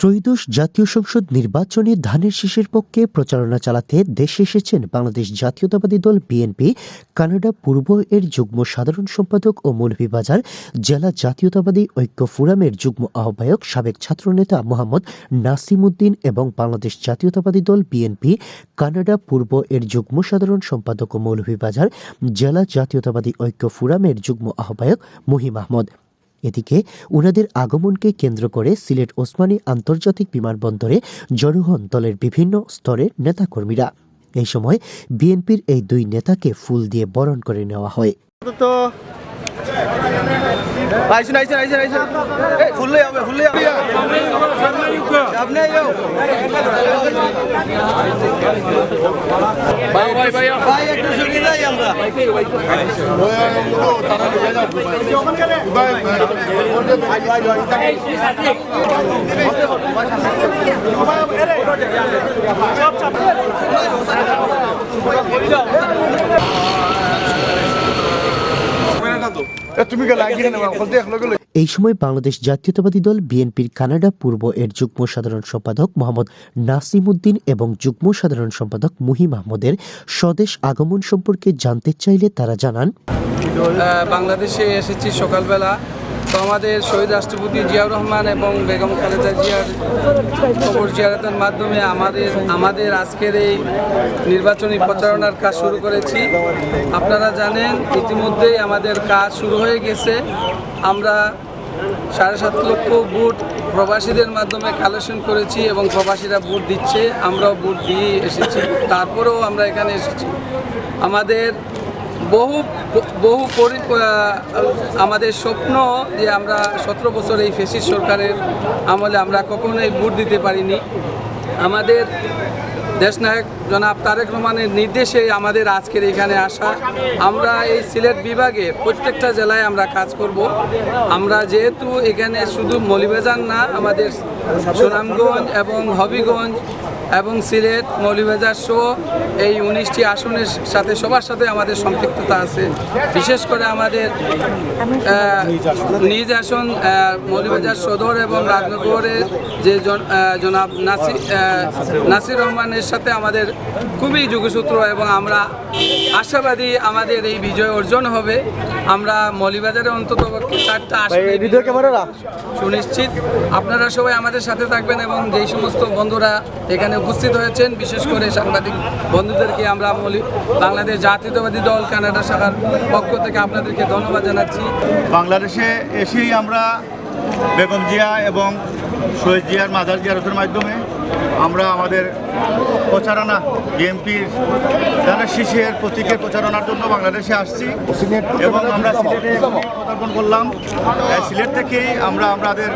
ত্রয়োদশ জাতীয় সংসদ নির্বাচনে ধানের শীষের পক্ষে প্রচারণা চালাতে দেশে এসেছেন বাংলাদেশ জাতীয়তাবাদী দল বিএনপি কানাডা পূর্ব এর যুগ্ম সাধারণ সম্পাদক ও মৌলভীবাজার জেলা জাতীয়তাবাদী ঐক্য ফোরামের যুগ্ম আহ্বায়ক সাবেক ছাত্রনেতা মোহাম্মদ নাসিম উদ্দিন এবং বাংলাদেশ জাতীয়তাবাদী দল বিএনপি কানাডা পূর্ব এর যুগ্ম সাধারণ সম্পাদক ও মৌলভীবাজার জেলা জাতীয়তাবাদী ঐক্য ফোরামের যুগ্ম আহ্বায়ক মহিম আহমদ। এদিকে উনাদের আগমনকে কেন্দ্র করে সিলেট ওসমানী আন্তর্জাতিক বিমানবন্দরে জড়ো হন দলের বিভিন্ন স্তরের নেতাকর্মীরা। এই সময় বিএনপির এই দুই নেতাকে ফুল দিয়ে বরণ করে নেওয়া হয়। এই সময় বাংলাদেশ জাতীয়তাবাদী দল বিএনপির কানাডা পূর্ব এর যুগ্ম সাধারণ সম্পাদক মোহাম্মদ নাসিম উদ্দিন এবং যুগ্ম সাধারণ সম্পাদক মহিম আহমদের স্বদেশ আগমন সম্পর্কে জানতে চাইলে তারা জানান, বাংলাদেশে এসেছি সকালবেলা। তো আমাদের শহীদ রাষ্ট্রপতি জিয়াউর রহমান এবং বেগম খালেদা জিয়ার কবর জিয়ারতের মাধ্যমে আমাদের আজকের এই নির্বাচনী প্রচারণার কাজ শুরু করেছি। আপনারা জানেন ইতিমধ্যেই আমাদের কাজ শুরু হয়ে গেছে। আমরা 7.5 লক্ষ ভোট প্রবাসীদের মাধ্যমে কালেকশন করেছি এবং প্রবাসীরা ভোট দিচ্ছে, আমরাও ভোট দিয়ে এসেছি। তারপরেও আমরা এখানে এসেছি। আমাদের আমাদের স্বপ্ন যে আমরা 17 বছর এই ফ্যাসিস্ট সরকারের আমলে আমরা কখনোই ভোট দিতে পারিনি। আমাদের দেশনায়ক জনাব তারেক রহমানের নির্দেশে আমাদের আজকের এখানে আসা। আমরা এই সিলেট বিভাগে প্রত্যেকটা জেলায় আমরা কাজ করব। আমরা যেহেতু এখানে শুধু মৌলভীবাজার না, আমাদের সুনামগঞ্জ এবং হবিগঞ্জ এবং সিলেট মৌলভীবাজার সহ এই 19টি আসনের সাথে সবার সাথে আমাদের সম্পৃক্ততা আছে। বিশেষ করে আমাদের নিজ আসন মৌলভীবাজার সদর এবং রাজনগরের যে জনাব নাসির রহমানের সাথে আমাদের খুবই যোগসূত্র এবং আমরা আশাবাদী আমাদের এই বিজয় অর্জন হবে। আমরা মৌলভীবাজারে অন্তত 4টা আসন সুনিশ্চিত। আপনারা সবাই আমাদের সাথে থাকবেন এবং যেই সমস্ত বন্ধুরা এখানে উপস্থিত হয়েছেন, বিশেষ করে সাংবাদিক বন্ধুদেরকে আমরা বাংলাদেশ জাতীয়তাবাদী দল কানাডা শাখার পক্ষ থেকে আপনাদেরকে ধন্যবাদ জানাচ্ছি। বাংলাদেশে এসেই আমরা বেগম জিয়া এবং শহীদ জিয়ার মাজার জিয়ারতের মাধ্যমে আমরা আমাদের প্রচারণা বিএনপির ধানের শীষের প্রতীকের প্রচারণার জন্য বাংলাদেশে আসছি এবং আমরা সিলেটে পদার্পণ করলাম। সিলেট থেকেই আমরা আমাদের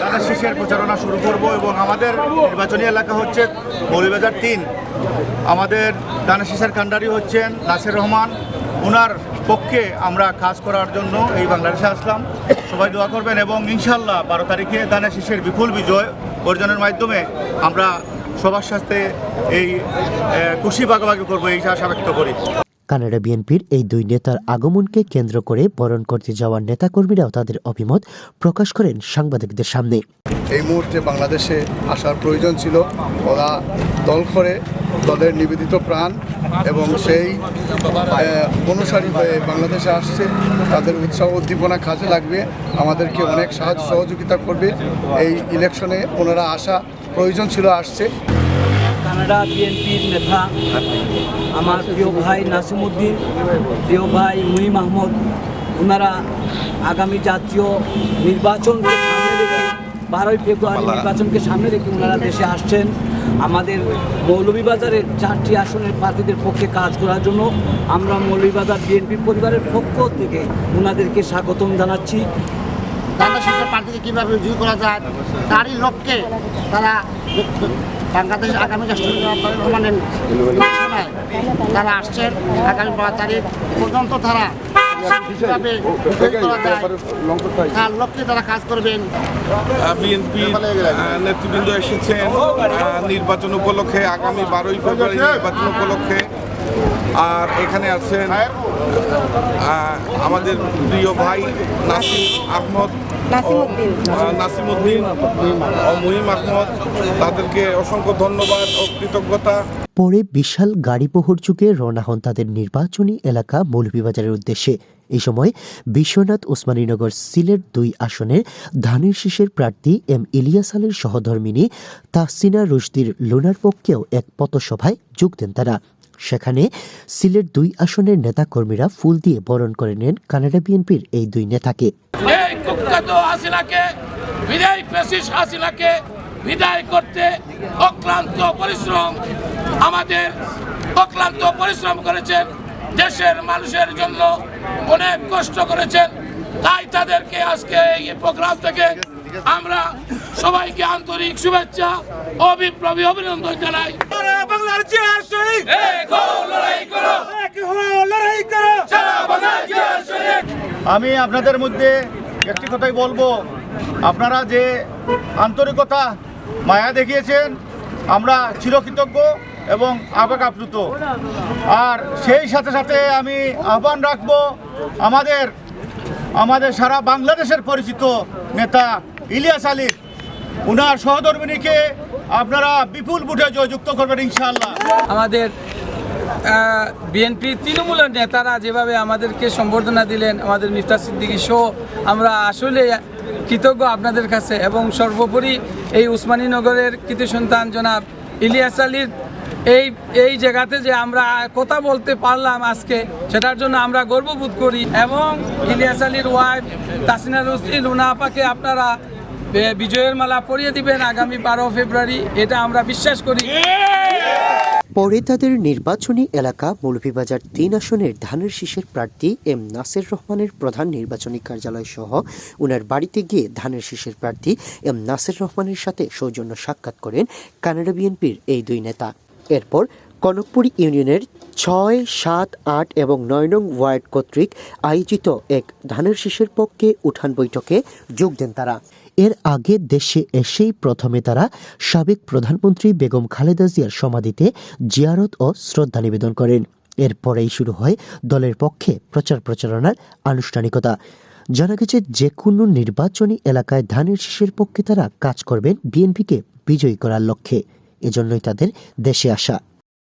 ধানের শীষের প্রচারণা শুরু করব এবং আমাদের নির্বাচনী এলাকা হচ্ছে মৌলভীবাজার 3। আমাদের ধানের শীষের কান্ডারি হচ্ছেন নাসির রহমান। ওনার পক্ষে আমরা কাজ করার জন্য এই বাংলাদেশে আসলাম। সবাই দোয়া করবেন এবং ইনশাল্লাহ 12 তারিখে ধানের শীষের বিপুল বিজয় অর্জনের মাধ্যমে আমরা সবার সাথে এই খুশি ভাগাভাগি করবো, এই আশা ব্যক্ত করি। কানাডা বিএনপির এই দুই নেতার আগমনকে কেন্দ্র করে বরণ করতে যাওয়া নেতাকর্মীরাও তাদের অভিমত প্রকাশ করেন সাংবাদিকদের সামনে। এই মুহূর্তে বাংলাদেশে আসার প্রয়োজন ছিল। ওরা দল করে দলের নিবেদিত প্রাণ এবং সেই অনুসারী হয়ে বাংলাদেশে আসছে। তাদের উৎসাহ উদ্দীপনা কাজে লাগবে, আমাদেরকে অনেক সাহায্য সহযোগিতা করবে। এই ইলেকশনে ওনারা আসা প্রয়োজন ছিল, আসছে। কানাডা বিএনপির নেতা আমার প্রিয় ভাই নাসিম উদ্দিন, প্রিয় ভাই মহিম আহমদ, ওনারা আগামী জাতীয় নির্বাচনকে সামনে রেখে 12ই ফেব্রুয়ারি নির্বাচনকে সামনে রেখে ওনারা দেশে আসছেন আমাদের মৌলভীবাজারের 4টি আসনের প্রার্থীদের পক্ষে কাজ করার জন্য। আমরা মৌলভীবাজার বিএনপি পরিবারের পক্ষ থেকে ওনাদেরকে স্বাগতম জানাচ্ছি। প্রার্থীকে কীভাবে বিজয়ী করা যায় তারই লক্ষ্যে তারা বাংলাদেশ আগামী রাষ্ট্রপতি রহমানের ঘোষণায় তারা আসছেন। আগামী 12 তারিখ পর্যন্ত তারা কীভাবে বিজয়ী করা যায় তার লক্ষ্যে তারা কাজ করবেন। বিএনপি নেতৃবৃন্দ এসেছেন নির্বাচন উপলক্ষে, আগামী 12ই ফেব্রুয়ারি নির্বাচন উপলক্ষে। আর এখানে আছেন আমাদের প্রিয় ভাই নাসিমউদ্দিন ও মুহিম আহমদ, তাদেরকে অসংখ্য ধন্যবাদ ও কৃতজ্ঞতা। পরে বিশাল গাড়িবহর যুগে রওনা হন তাদের নির্বাচনী এলাকা মৌলভীবাজারের উদ্দেশ্যে। এই সময় বিশ্বনাথ ওসমানীনগর সিলেট 2 আসনের ধানের শীষের প্রার্থী এম ইলিয়াস আলীর সহধর্মিণী তাহসিনা রুশদীর লুনার পক্ষেও এক পথসভায় যোগ দেন তারা। সেখানে সিলেট 2 আসনের নেতাকর্মীরা ফুল দিয়ে বরণ করে নেন কানাডা বিএনপির এই 2 নেতাকে। এই কুখ্যাত হাসিনাকে, বিদায় ফ্যাসিস্ট হাসিনাকে বিদায় করতে অক্লান্ত পরিশ্রম করেছেন, দেশের মানুষের জন্য অনেক কষ্ট করেছেন। তাই তাদেরকে আজকে এই প্রোগ্রাম থেকে আমরা সবাইকে আন্তরিক শুভেচ্ছা ও বিপ্লবী অভিনন্দন জানাই। বাংলার জিয়ার শহীদ, আমি আপনাদের মধ্যে একটি কথাই বলবো, আপনারা যে আন্তরিকতা মায়া দেখিয়েছেন, আমরা চিরকৃতজ্ঞ এবং আবেগ আপ্লুত। আর সেই সাথে সাথে আমি আহ্বান রাখবো আমাদের সারা বাংলাদেশের পরিচিত নেতা ইলিয়াস আলী, উনার সহধর্মিণীকে আপনারা বিপুল ভোটে জয়যুক্ত করবেন ইনশাআল্লাহ। আমাদের বিএনপি তৃণমূলের নেতারা যেভাবে আমাদেরকে সম্বর্ধনা দিলেন, আমাদের মিফতাহ সিদ্দিকী সহ, আমরা আসলে কৃতজ্ঞ আপনাদের কাছে। এবং সর্বোপরি এই উসমানীনগরের কৃতি সন্তান জনাব ইলিয়াস আলীর এই জায়গাতে যে আমরা কথা বলতে পারলাম আজকে, সেটার জন্য আমরা গর্ববোধ করি। এবং ইলিয়াস আলীর ওয়াইফ তাহসিনা রুশদী লুনা আপাকে আপনারা বিজয়ের মালা পরিয়ে দিবেন আগামী 12 ফেব্রুয়ারি, এটা আমরা বিশ্বাস করি। পরে তাদের নির্বাচনী এলাকা মৌলভীবাজার 3 আসনের ধানের শীষের প্রার্থী এম নাসির রহমানের প্রধান নির্বাচনী কার্যালয় সহ উনার বাড়িতে গিয়ে ধানের শীষের প্রার্থী এম নাসির রহমানের সাথে সৌজন্য সাক্ষাৎ করেন কানাডা বিএনপির এই 2 নেতা। এরপর কনকপুর ইউনিয়নের 6, 7, 8 এবং 9 নং ওয়ার্ড কর্তৃক আয়োজিত এক ধানের শীষের পক্ষে উঠান বৈঠকে যোগ দেন তারা। এর আগে দেশে এসেই প্রথমে তারা সাবেক প্রধানমন্ত্রী বেগম খালেদা জিয়ার সমাধিতে জিয়ারত ও শ্রদ্ধা নিবেদন করেন। এরপরেই শুরু হয় দলের পক্ষে প্রচারণার আনুষ্ঠানিকতা। জানা গেছে যে কোনো নির্বাচনী এলাকায় ধানের শীষের পক্ষে তারা কাজ করবেন বিএনপিকে বিজয়ী করার লক্ষ্যে। এজন্যই তাদের দেশে আসা।